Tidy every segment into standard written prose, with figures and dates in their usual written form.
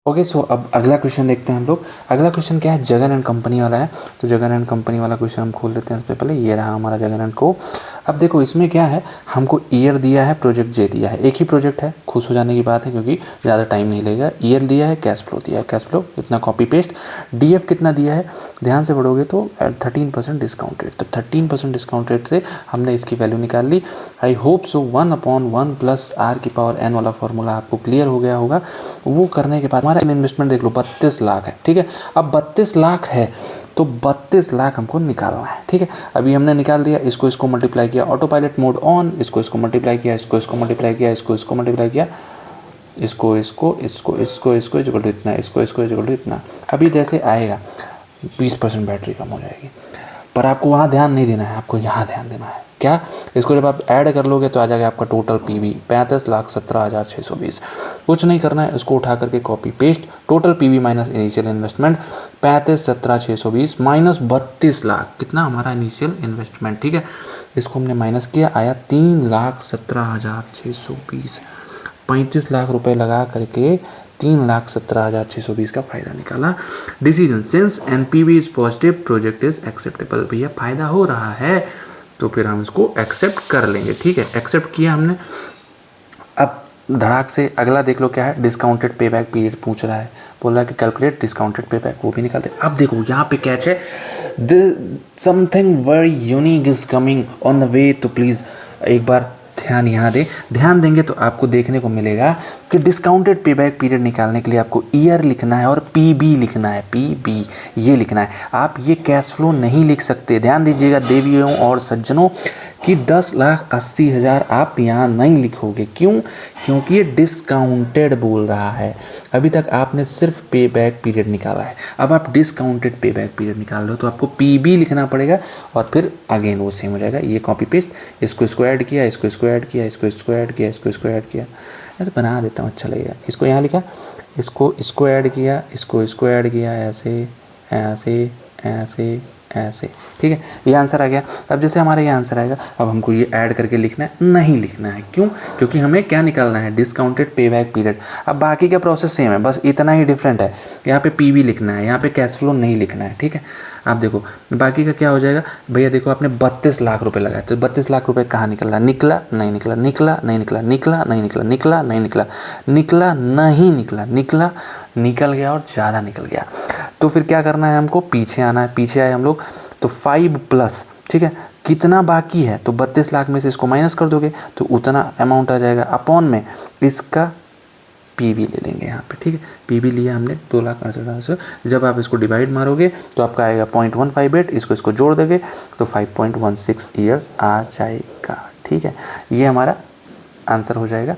Okay, सो अब अगला question देखते हैं हम लोग। अगला क्वेश्चन क्या है, जगन एंड कंपनी वाला है। तो जगन एंड कंपनी वाला क्वेश्चन हम खोल लेते हैं। इससे पहले ये रहा हमारा जगन एंड को। अब देखो इसमें क्या है, हमको ईयर दिया है, प्रोजेक्ट जे दिया है। एक ही प्रोजेक्ट है, खुश हो जाने की बात है क्योंकि ज़्यादा टाइम नहीं लगेगा। ईयर दिया है, कैश फ्लो दिया है, कैश फ्लो इतना कॉपी पेस्ट। डीएफ कितना दिया है, ध्यान से पढ़ोगे तो 13% डिस्काउंट रेट। तो 13% डिस्काउंट रेट से हमने इसकी वैल्यू निकाल ली। I hope so 1/1 plus R की पावर एन वाला फॉर्मूला आपको क्लियर हो गया होगा। वो करने के बाद हमारा इन्वेस्टमेंट देख लो 32 लाख है, ठीक है। अब 32 लाख है तो 32 लाख हमको निकालना है, ठीक है। अभी हमने निकाल दिया, इसको मल्टीप्लाई किया, ऑटो पायलट मोड ऑन, इसको मल्टीप्लाई किया, इसको मल्टीप्लाई किया, इसको मल्टीप्लाई किया, इसको इक्वल टू इतना, इसको इक्वल टू इतना। अभी जैसे आएगा 20% बैटरी कम हो जाएगी, पर आपको वहाँ ध्यान नहीं देना है, आपको यहाँ ध्यान देना है। क्या, इसको जब आप ऐड कर लोगे तो आ जाएगा आपका टोटल पीवी 35,17,620। कुछ नहीं करना है, इसको उठा करके copy paste, total PV minus initial investment 35,17,620 minus 32 lakh, कितना हमारा इनिशियल इन्वेस्टमेंट, ठीक है। इसको हमने माइनस किया, आया 3,17,620। 35 लाख रुपए लगा करके 3,17,620 का फायदा निकाला। Decision, since NPV is positive project is acceptable. भैया फायदा हो रहा है तो फिर हम इसको एक्सेप्ट कर लेंगे, ठीक है। एक्सेप्ट किया हमने। अब धड़ाक से अगला देख लो क्या है, डिस्काउंटेड पे बैक पीरियड पूछ रहा है, बोल रहा है कि कैलकुलेट डिस्काउंटेड पे बैक, वो भी निकालते। अब देखो यहाँ पे कैच है, something very unique is coming on the way. तो प्लीज़ एक बार ध्यान यहाँ दें, ध्यान देंगे तो आपको देखने को मिलेगा कि डिस्काउंटेड पेबैक पीरियड निकालने के लिए आपको ईयर लिखना है और पीबी लिखना है, पीबी ये लिखना है। आप ये कैश फ्लो नहीं लिख सकते। ध्यान दीजिएगा देवियों और सज्जनों कि 10,80,000 आप यहाँ नहीं लिखोगे। क्यों? क्योंकि ये डिस्काउंटेड बोल रहा है। अभी तक आपने सिर्फ पे बैक पीरियड निकाला है, अब आप डिस्काउंटेड पे बैक पीरियड निकाल रहे हो तो आपको पीबी लिखना पड़ेगा और फिर अगेन वो सेम हो जाएगा। ये कॉपी पेस्ट, इसको ऐड किया, इसको ऐड किया, इसको ऐड किया, इसको ऐड किया। ऐसे बना देता हूँ, अच्छा लगेगा। इसको यहाँ लिखा, इसको ऐड किया, इसको ऐड किया, ऐसे ऐसे ऐसे ऐसे, ठीक है। ये आंसर आ गया। अब जैसे हमारा ये आंसर आएगा, अब हमको ये ऐड करके लिखना है, नहीं लिखना है। क्यों? क्योंकि हमें क्या निकालना है, डिस्काउंटेड पे बैक पीरियड। अब बाकी का प्रोसेस सेम है, बस इतना ही डिफरेंट है, यहाँ पे पीवी लिखना है, यहाँ पे कैश फ्लो नहीं लिखना है, ठीक है। आप देखो बाकी का क्या हो जाएगा। भैया देखो आपने 32 लाख रुपए लगाए, तो 32 लाख रुपए कहाँ निकला, निकला नहीं निकला, निकला नहीं निकला, निकला नहीं निकला, निकला नहीं निकला, निकला नहीं निकला, निकला निकल गया और ज़्यादा निकल गया। तो फिर क्या करना है, हमको पीछे आना है। पीछे आए हम लोग तो 5 प्लस, ठीक है, कितना बाकी है, तो 32 लाख में से इसको माइनस कर दोगे तो उतना अमाउंट आ जाएगा, अपॉन में इसका पीवी ले लेंगे यहाँ पे, ठीक है। पीवी लिया हमने 2,68,000। जब आप इसको डिवाइड मारोगे तो आपका आएगा 0.158, इसको जोड़ दोगे तो 5.16 ईयर्स आ जाएगा, ठीक है। ये हमारा आंसर हो जाएगा।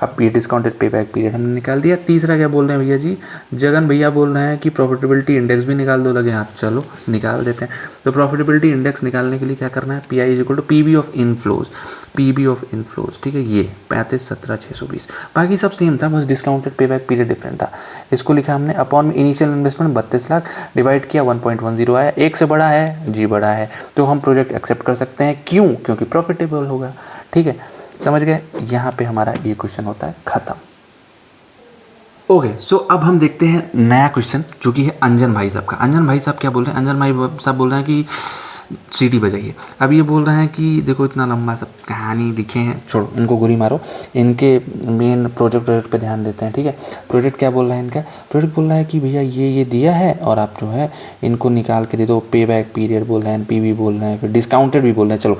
अब ये डिस्काउंटेड पे बैक पीरियड हमने निकाल दिया। तीसरा क्या बोल रहे हैं भैया जी, जगन भैया बोल रहे हैं कि प्रॉफिटेबिलिटी इंडेक्स भी निकाल दो, लगे हाथ, चलो निकाल देते हैं। तो प्रॉफिटेबिलिटी इंडेक्स निकालने के लिए क्या करना है, P I is equal to P B of inflows, P B of inflows, ठीक है। ये 35,17,620, बाकी सब सेम था, बस discounted pay back period different था। इसको लिखा हमने अपॉन में इनिशियल इन्वेस्टमेंट 32 लाख, डिवाइड किया 1.10 आया, एक से बड़ा है जी बड़ा है, तो हम प्रोजेक्ट एक्सेप्ट कर सकते हैं। क्यों? क्योंकि प्रॉफिटेबल होगा, ठीक है। समझ गए? यहाँ पे हमारा ये क्वेश्चन होता है खत्म। ओके, सो अब हम देखते हैं नया क्वेश्चन जो कि है अंजन भाई साहब का। अंजन भाई साहब क्या बोल रहे हैं, अंजन भाई साहब बोल रहे हैं कि सीटी बजाइए। अब ये बोल रहे हैं कि देखो इतना लंबा सब कहानी लिखे हैं, छोड़ो इनको गोली मारो, इनके मेन प्रोजेक्ट पे ध्यान देते हैं, ठीक है। प्रोजेक्ट क्या बोल रहा है इनका, प्रोजेक्ट बोल रहा है कि भैया ये दिया है और आप जो है इनको निकाल के दे दो। पे बैक पीरियड बोल रहे हैं, पीवी बोल रहे हैं, फिर डिस्काउंटेड भी बोल रहे हैं। चलो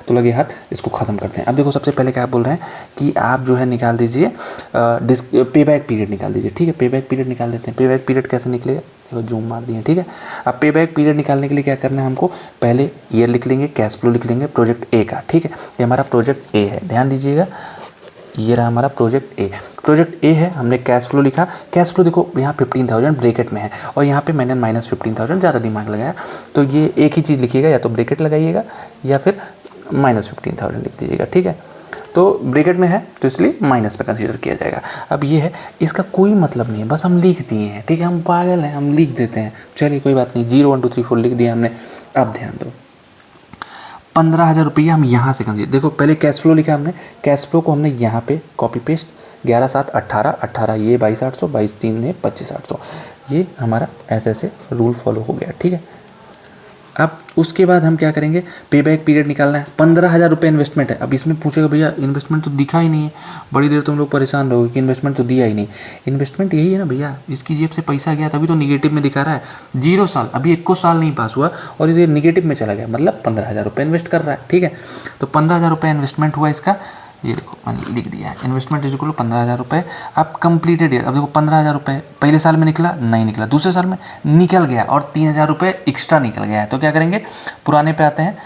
तो लगे हाथ, इसको ख़त्म करते हैं। अब देखो सबसे पहले क्या बोल रहे हैं कि आप जो है निकाल दीजिए पे बैक पीरियड निकाल दीजिए, ठीक है। पे बैक पीरियड निकाल देते हैं। पे बैक पीरियड कैसे निकलेगा, देखो जूम मार दिए, ठीक है। अब पे बैक पीरियड निकालने के लिए क्या करना है हमको, पहले ईयर लिख लेंगे, कैश फ्लो लिख लेंगे प्रोजेक्ट ए का, ठीक है। ये हमारा प्रोजेक्ट ए है, ध्यान दीजिएगा, ये रहा हमारा प्रोजेक्ट ए। प्रोजेक्ट ए है, हमने कैश फ्लो लिखा। कैश फ्लो देखो यहाँ 15,000 ब्रैकेट में है और यहाँ पे मैंने माइनस 15,000, ज़्यादा दिमाग लगाया तो ये एक ही चीज़ लिखिएगा, या तो ब्रैकेट लगाइएगा या फिर माइनस 15,000 लिख दीजिएगा, ठीक है। तो ब्रैकेट में है तो इसलिए माइनस में कंसीडर किया जाएगा। अब ये है, इसका कोई मतलब नहीं है, बस हम लिख दिए हैं, ठीक है। हम पागल हैं, हम लिख देते हैं, चलिए कोई बात नहीं। 0 1 2 3 4 लिख दिया हमने। अब ध्यान दो, 15,000 रुपये हम यहाँ से कंसीडर, देखो पहले कैश फ्लो लिखा हमने, कैश फ्लो को हमने यहाँ पे कॉपी पेस्ट, 11 7 18, 18 ये 22,800, 22 3 ने 25,800, ये हमारा ऐसे रूल फॉलो हो गया। ठीक है, अब उसके बाद हम क्या करेंगे, पे बैक पीरियड निकालना है। 15,000 रुपये इन्वेस्टमेंट है। अब इसमें पूछेगा भैया इन्वेस्टमेंट तो दिखा ही नहीं है, बड़ी देर तुम लोग परेशान रहोगे कि इन्वेस्टमेंट तो दिया ही नहीं। इन्वेस्टमेंट यही है ना भैया, इसकी जेब से पैसा गया तभी तो निगेटिव में दिखा रहा है। 0 साल, अभी 1 साल नहीं पास हुआ और इसे निगेटिव में चला गया, मतलब 15,000 रुपये इन्वेस्ट कर रहा है। ठीक है, तो 15,000 रुपये इन्वेस्टमेंट हुआ इसका, ये देखो मैंने लिख दिया है, इन्वेस्टमेंट इज इक्वल टू 15,000 रुपये। अब कंप्लीटेड ईयर, अब देखो 15,000 रुपये पहले साल में निकला, नहीं निकला, दूसरे साल में निकल गया और 3,000 रुपये एक्स्ट्रा निकल गया है। तो क्या करेंगे, पुराने पे आते हैं,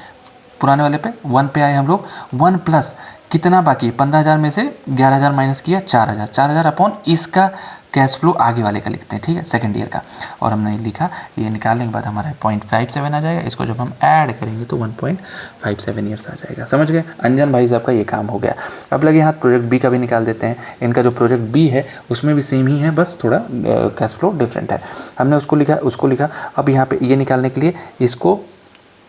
पुराने वाले पे 1 पे आए हम लोग। 1 प्लस कितना बाकी है, 15,000 में से 11,000 माइनस किया, 4,000, 4,000 अपॉन इसका कैश फ्लो आगे वाले का लिखते हैं। ठीक है, सेकंड ईयर का, और हमने लिखा, ये निकालने के बाद हमारा 0.57 आ जाएगा। इसको जब हम ऐड करेंगे तो 1.57 ईयर्स आ जाएगा। समझ गए अंजन भाई साहब का ये काम हो गया। अब लगे हाथ प्रोजेक्ट बी का भी निकाल देते हैं। इनका जो प्रोजेक्ट बी है उसमें भी सेम ही है, बस थोड़ा कैश फ्लो डिफरेंट है। हमने उसको लिखा। अब यहाँ पे ये निकालने के लिए इसको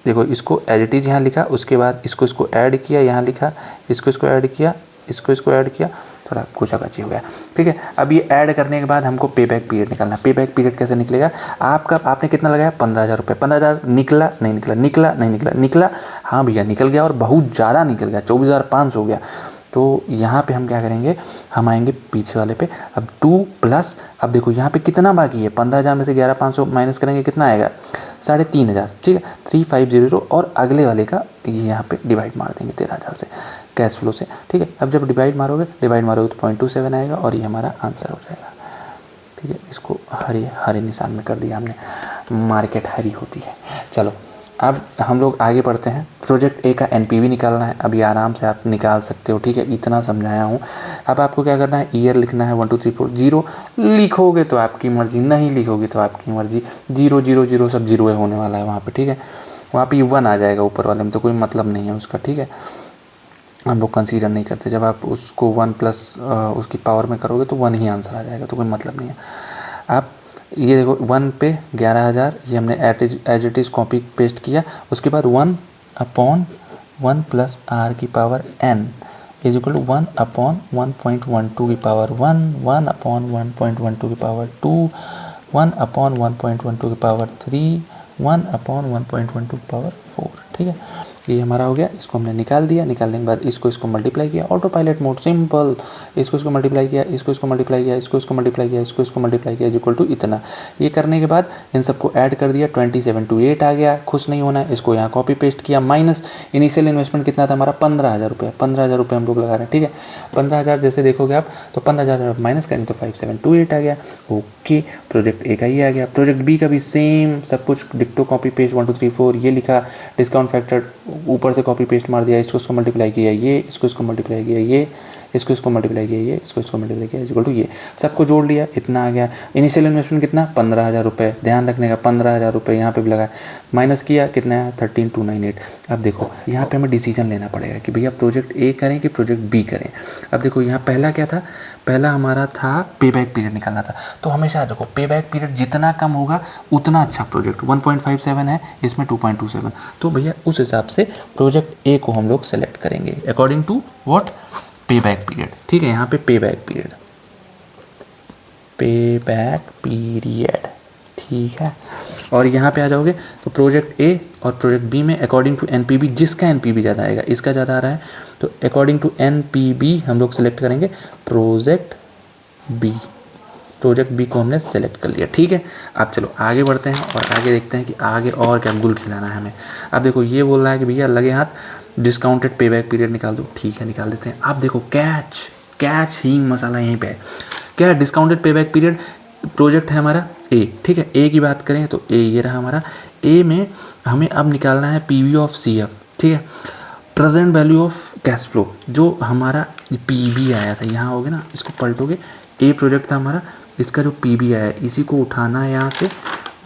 देखो, इसको एज इट इज़ यहाँ लिखा, उसके बाद इसको ऐड किया, यहाँ लिखा, इसको ऐड किया, इसको ऐड किया, थोड़ा कुचाकाची हो गया। ठीक है, अब ये ऐड करने के बाद हमको पे बैक पीरियड निकालना। पे बैक पीरियड कैसे निकलेगा, आपने कितना लगाया, 15,000 रुपये, 15,000 निकला नहीं निकला, निकला नहीं निकला, निकला, हाँ भैया निकल गया और बहुत ज़्यादा निकल गया, 24,500 हो गया। तो यहाँ पे हम क्या करेंगे, हम आएंगे पीछे वाले पे। अब 2 प्लस, अब देखो यहाँ पे कितना बाकी है, 15,000 में से 11,500 माइनस करेंगे, कितना आएगा, 3,500। ठीक है, 3,500 और अगले वाले का ये यहाँ पे डिवाइड मार देंगे 13,000 से कैश फ्लो से। ठीक है, अब जब डिवाइड मारोगे तो 0.27 आएगा और ये हमारा आंसर हो जाएगा। ठीक है, इसको हरे निशान में कर दिया हमने, मार्केट हरी होती है। चलो अब हम लोग आगे बढ़ते हैं। प्रोजेक्ट ए का एनपीवी निकालना है। अब ये आराम से आप निकाल सकते हो। ठीक है, इतना समझाया हूँ। अब आपको क्या करना है, ईयर लिखना है 1 2 3 4 0। लिखोगे तो आपकी मर्जी, नहीं लिखोगे तो आपकी मर्जी। 0 0 0 सब 0 होने वाला है वहाँ पे। ठीक है, वहाँ पे 1 आ जाएगा ऊपर वाले में, तो कोई मतलब नहीं है उसका। ठीक है, हम लोग कंसीडर नहीं करते। जब आप उसको 1 प्लस उसकी पावर में करोगे तो 1 ही आंसर आ जाएगा, तो कोई मतलब नहीं है। आप ये देखो 1 पे 11,000, ये हमने as it is copy paste किया। उसके बाद 1 अपॉन 1 प्लस आर की power n is equal to 1 upon 1.12 की पावर 1, 1 अपॉन 1.12 की पावर 2, 1 अपॉन 1.12 की पावर 3, 1 अपॉन 1.12 की पावर 4। ठीक है, ये हमारा हो गया। इसको हमने निकाल दिया। निकालने के बाद इसको मल्टीप्लाई किया, ऑटो पायलट मोड, सिंपल। इसको मल्टीप्लाई किया, इसको मल्टीप्लाई किया, इसको मल्टीप्लाई किया, इसको मल्टीप्लाई किया, इक्वल टू इतना। ये करने के बाद इन सबको ऐड कर दिया, 2728 आ गया। खुश नहीं होना है, इसको यहाँ कॉपी पेस्ट किया, माइनस इनिशियल इन्वेस्टमेंट कितना था हमारा, 15,000 रुपये। 15,000 रुपये हम लोग लगा रहे हैं। ठीक है, 15,000 जैसे देखोगे आप तो 15,000 माइनस करेंगे तो 5728 आ गया। ओके, प्रोजेक्ट ए का ये आ गया। प्रोजेक्ट बी का भी सेम सब कुछ डिक्टो कॉपी पेस्ट 1 2 3 4 ये लिखा, डिस्काउंट फैक्टर ऊपर से कॉपी पेस्ट मार दिया, इसको मल्टीप्लाई किया, ये इसको मल्टीप्लाई किया, ये इसको मल्टीप्लाई किया, ये इसको मल्टीप्लाई किया, इक्वल टू ये सबको जोड़ लिया, इतना आ गया। इनिशियल इन्वेस्टमेंट कितना, 15,000 रुपये। ध्यान रखने का, 15,000 रुपये यहाँ पे भी लगा, माइनस किया, कितना है 13,298। अब देखो यहाँ पे हमें डिसीजन लेना पड़ेगा कि भैया प्रोजेक्ट ए करें कि प्रोजेक्ट बी करें। अब देखो यहाँ पहला क्या था, पहला हमारा था पे बैक पीरियड निकालना था। तो हमेशा देखो पे बैक पीरियड जितना कम होगा उतना अच्छा प्रोजेक्ट। 1.57 है, इसमें 2.27, तो भैया उस हिसाब से प्रोजेक्ट ए को हम लोग सेलेक्ट करेंगे अकॉर्डिंग टू व्हाट, पे बैक पीरियड। ठीक है, यहाँ पे पे बैक पीरियड, पे बैक पीरियड, ठीक है। और यहाँ पे आ जाओगे तो प्रोजेक्ट ए और प्रोजेक्ट बी में अकॉर्डिंग टू एनपीवी, जिसका एनपीवी ज़्यादा आएगा, इसका ज़्यादा आ रहा है तो अकॉर्डिंग टू एनपीवी हम लोग सेलेक्ट करेंगे प्रोजेक्ट बी। प्रोजेक्ट बी को हमने सेलेक्ट कर लिया। ठीक है, अब चलो आगे बढ़ते हैं और आगे देखते हैं कि आगे और क्या गुल खिलाना है हमें। अब देखो ये बोल रहा है कि भैया लगे हाथ डिस्काउंटेड पे बैक पीरियड निकाल दो। ठीक है, निकाल देते हैं। अब देखो कैच हींग मसाला यहीं पे है। क्या है, discounted pay back period project है हमारा ए। ठीक है, ए की बात करें तो ए ये रहा हमारा। ए में हमें अब निकालना है पीवी ऑफ सीएफ। ठीक है, present value of cash flow, जो हमारा पीवी आया था, यहाँ होगे ना, इसको पलटोगे, ए प्रोजेक्ट था हमारा, इसका जो पीवी आया है इसी को उठाना है यहाँ से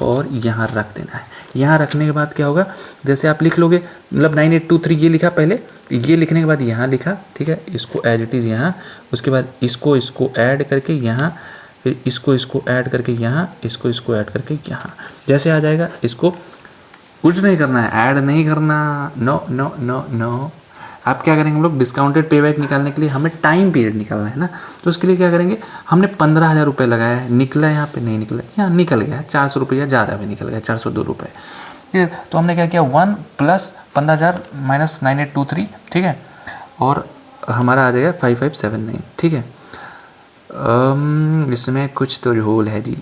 और यहाँ रख देना है। यहाँ रखने के बाद क्या होगा, जैसे आप लिख लोगे, मतलब 9823 ये लिखा पहले, ये लिखने के बाद यहाँ लिखा। ठीक है, इसको एज इट इज़ यहाँ, उसके बाद इसको ऐड करके यहाँ, फिर इसको ऐड करके यहाँ, इसको ऐड करके यहाँ, जैसे आ जाएगा। इसको कुछ नहीं करना है, ऐड नहीं करना, नो नो नो नो। आप क्या करेंगे, हम लोग डिस्काउंटेड पे बैक निकालने के लिए हमें टाइम पीरियड निकालना है ना, तो उसके लिए क्या करेंगे, हमने 15,000 रुपये लगाया है, निकला यहाँ पे नहीं निकला, यहाँ निकल गया 400 रुपया ज़्यादा भी निकल गया, 402 रुपये, ठीक है। तो हमने क्या किया, 1 + 15,000 - 9823, ठीक है, और हमारा आ जाएगा 5579, ठीक है। इसमें कुछ तो झोल है जी,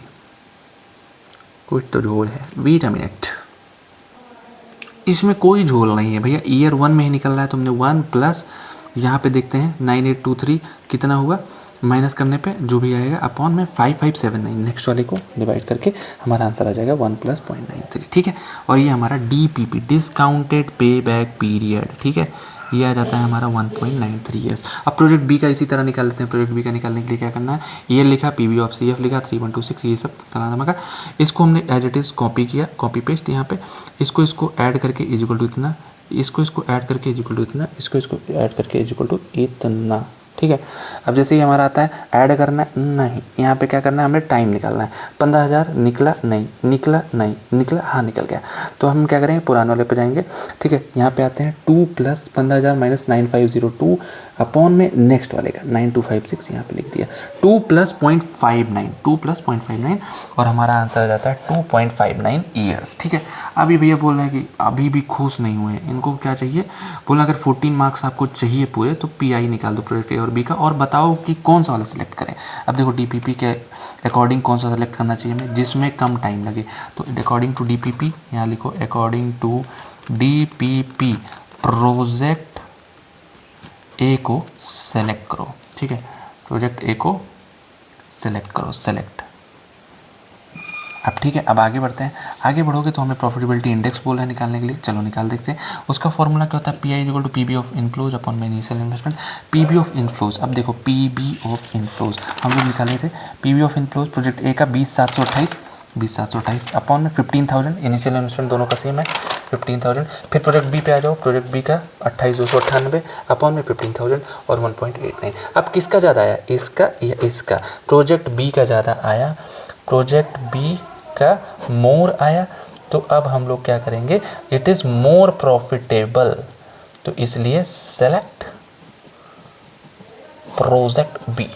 कुछ तो झोल है, वेट अ मिनट, इसमें कोई झोल नहीं है भैया, ईयर 1 में ही निकल रहा है। तो हमने 1 प्लस यहाँ पे देखते हैं 9823 कितना हुआ, माइनस करने पे जो भी आएगा अपॉन में 5579, नेक्स्ट वाले को डिवाइड करके हमारा आंसर आ जाएगा 1 + 0.93, ठीक है। और ये हमारा DPP, discounted pay back period, ठीक है, ये आ जाता है हमारा 1.93 ईयर्स। अब प्रोजेक्ट बी का इसी तरह निकाल लेते हैं। प्रोजेक्ट बी का निकालने के लिए क्या करना है, ये लिखा PV ऑफ CF लिखा 3126, ये सब कराना का, इसको हमने एज इट इज़ कॉपी किया, कॉपी पेस्ट यहाँ पे, इसको ऐड करके इज इक्वल टू इतना, इसको ऐड करके इज इक्वल टू इतना, इसको ऐड करके इज इक्वल टू इतना, ठीक है। अब जैसे ही हमारा आता है ऐड करना है, नहीं, यहाँ पे क्या करना है, हमें टाइम निकालना है। 15,000 निकला नहीं, निकला नहीं, निकला हाँ निकल गया, तो हम क्या करेंगे, पुराने वाले पे जाएंगे, ठीक है। यहाँ पे आते हैं 2 + 15,000 - 9502 अपॉन में नेक्स्ट वाले का 9256, यहाँ पे लिख दिया 2 + 0.59, 2 + 0.59, और हमारा आंसर आ जाता है 2.59 ईयर्स, ठीक है। अभी भैया बोल रहे हैं कि अभी भी खुश नहीं हुए हैं, इनको क्या चाहिए, बोला अगर 14 मार्क्स आपको चाहिए पूरे तो PI निकाल दो प्रोजेक्ट ए और बी का, और बताओ कि कौन सा वाला सिलेक्ट करें। अब देखो DPP के अकॉर्डिंग कौन सा सेलेक्ट करना चाहिए हमें, जिसमें कम टाइम लगे, तो अकॉर्डिंग टू DPP यहाँ लिखो, according to DPP project A को सेलेक्ट करो, ठीक है, प्रोजेक्ट ए को सेलेक्ट करो, सेलेक्ट। अब ठीक है, अब आगे बढ़ते हैं। आगे बढ़ोगे तो हमें प्रॉफिटेबिलिटी इंडेक्स बोल रहा है निकालने के लिए, चलो निकाल देखते हैं। उसका फॉर्मूला क्या होता है, PI = PB of inflows upon में initial investment, PB of inflows. अब देखो PB ऑफ इनफ्लोज हम लोग निकाले थे, PB of inflows project A का 20,728 अपॉन में 15,000, इनिशियल इन्वेस्टमेंट दोनों का सेम है 15,000। फिर प्रोजेक्ट बी पे आ जाओ, प्रोजेक्ट बी का 28,298 अपॉन में 15,000 और 1.89। अब किसका ज़्यादा आया, इसका या इसका, प्रोजेक्ट बी का ज़्यादा आया, प्रोजेक्ट बी का मोर आया, तो अब हम लोग क्या करेंगे, इट इज़ मोर प्रॉफिटेबल, तो इसलिए सेलेक्ट प्रोजेक्ट बी।